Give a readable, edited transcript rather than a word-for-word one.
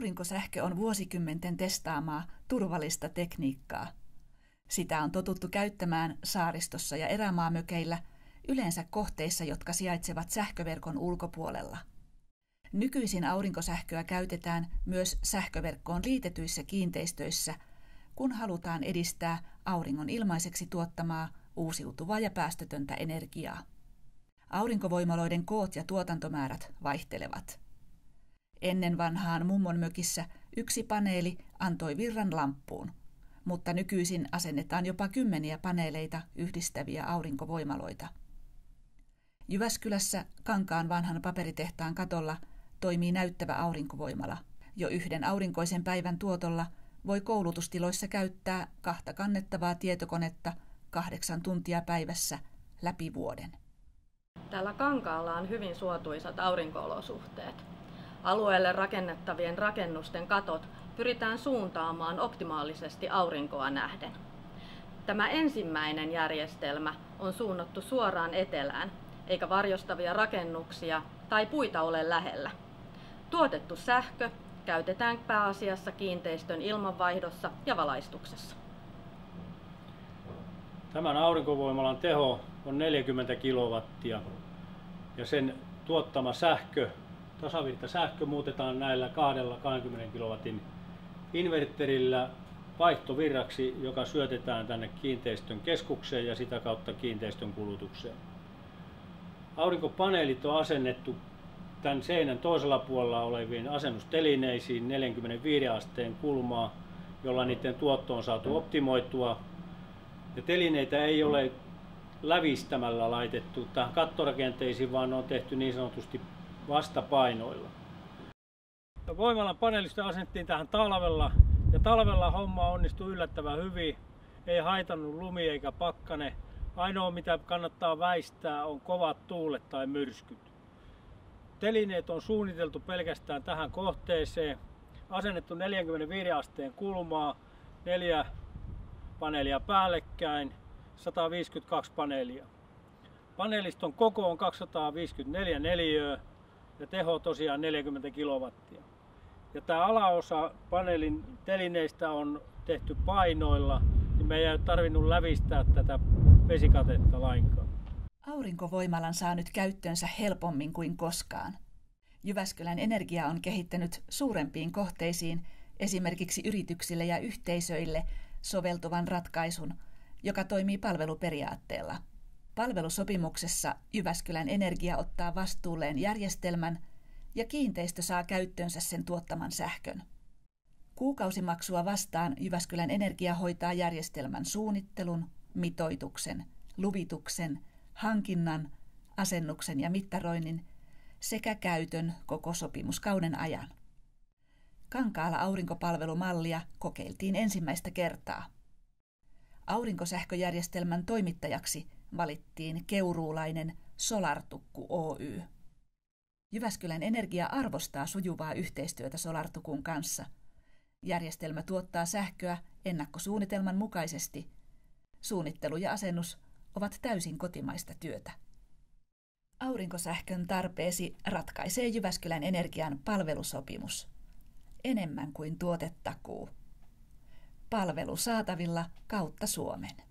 Aurinkosähkö on vuosikymmenten testaamaa turvallista tekniikkaa. Sitä on totuttu käyttämään saaristossa ja erämaamökeillä, yleensä kohteissa, jotka sijaitsevat sähköverkon ulkopuolella. Nykyisin aurinkosähköä käytetään myös sähköverkkoon liitetyissä kiinteistöissä, kun halutaan edistää auringon ilmaiseksi tuottamaa uusiutuvaa ja päästötöntä energiaa. Aurinkovoimaloiden koot ja tuotantomäärät vaihtelevat. Ennen vanhaan mummon mökissä yksi paneeli antoi virran lamppuun, mutta nykyisin asennetaan jopa 10 paneeleita yhdistäviä aurinkovoimaloita. Jyväskylässä Kankaan vanhan paperitehtaan katolla toimii näyttävä aurinkovoimala. Jo yhden aurinkoisen päivän tuotolla voi koulutustiloissa käyttää 2 kannettavaa tietokonetta 8 tuntia päivässä läpi vuoden. Täällä Kankaalla on hyvin suotuisat aurinko-olosuhteet. Alueelle rakennettavien rakennusten katot pyritään suuntaamaan optimaalisesti aurinkoa nähden. Tämä ensimmäinen järjestelmä on suunnattu suoraan etelään, eikä varjostavia rakennuksia tai puita ole lähellä. Tuotettu sähkö käytetään pääasiassa kiinteistön ilmanvaihdossa ja valaistuksessa. Tämän aurinkovoimalan teho on 40 kilowattia ja sen tuottama sähkö, tasavirtasähkö, muutetaan näillä 20 kilowatin inverterillä vaihtovirraksi, joka syötetään tänne kiinteistön keskukseen ja sitä kautta kiinteistön kulutukseen. Aurinkopaneelit on asennettu tämän seinän toisella puolella oleviin asennustelineisiin 45 asteen kulmaa, jolla niiden tuotto on saatu optimoitua. Ja telineitä ei ole lävistämällä laitettu tähän kattorakenteisiin, vaan ne on tehty niin sanotusti vastapainoilla. Voimalan paneelista asennettiin tähän talvella, ja talvella homma onnistui yllättävän hyvin. Ei haitannut lumi eikä pakkane. Ainoa mitä kannattaa väistää on kovat tuulet tai myrskyt. Telineet on suunniteltu pelkästään tähän kohteeseen. Asennettu 45 asteen kulmaa, 4 paneelia päällekkäin, 152 paneelia. Paneeliston koko on 254 neliöä ja teho tosiaan 40 kilowattia. Ja tämä alaosa paneelin telineistä on tehty painoilla, niin me ei tarvinnut lävistää tätä vesikatetta lainkaan. Aurinkovoimalan saa nyt käyttöönsä helpommin kuin koskaan. Jyväskylän Energia on kehittänyt suurempiin kohteisiin, esimerkiksi yrityksille ja yhteisöille, soveltuvan ratkaisun, joka toimii palveluperiaatteella. Palvelusopimuksessa Jyväskylän Energia ottaa vastuulleen järjestelmän ja kiinteistö saa käyttöönsä sen tuottaman sähkön. Kuukausimaksua vastaan Jyväskylän Energia hoitaa järjestelmän suunnittelun, mitoituksen, luvituksen, hankinnan, asennuksen ja mittaroinnin sekä käytön koko sopimuskauden ajan. Kankaalla aurinkopalvelumallia kokeiltiin ensimmäistä kertaa. Aurinkosähköjärjestelmän toimittajaksi valittiin keuruulainen Solartukku Oy. Jyväskylän Energia arvostaa sujuvaa yhteistyötä Solartukun kanssa. Järjestelmä tuottaa sähköä ennakkosuunnitelman mukaisesti. Suunnittelu ja asennus ovat täysin kotimaista työtä. Aurinkosähkön tarpeesi ratkaisee Jyväskylän Energian palvelusopimus. Enemmän kuin tuotetakuu. Palvelu saatavilla kautta Suomen.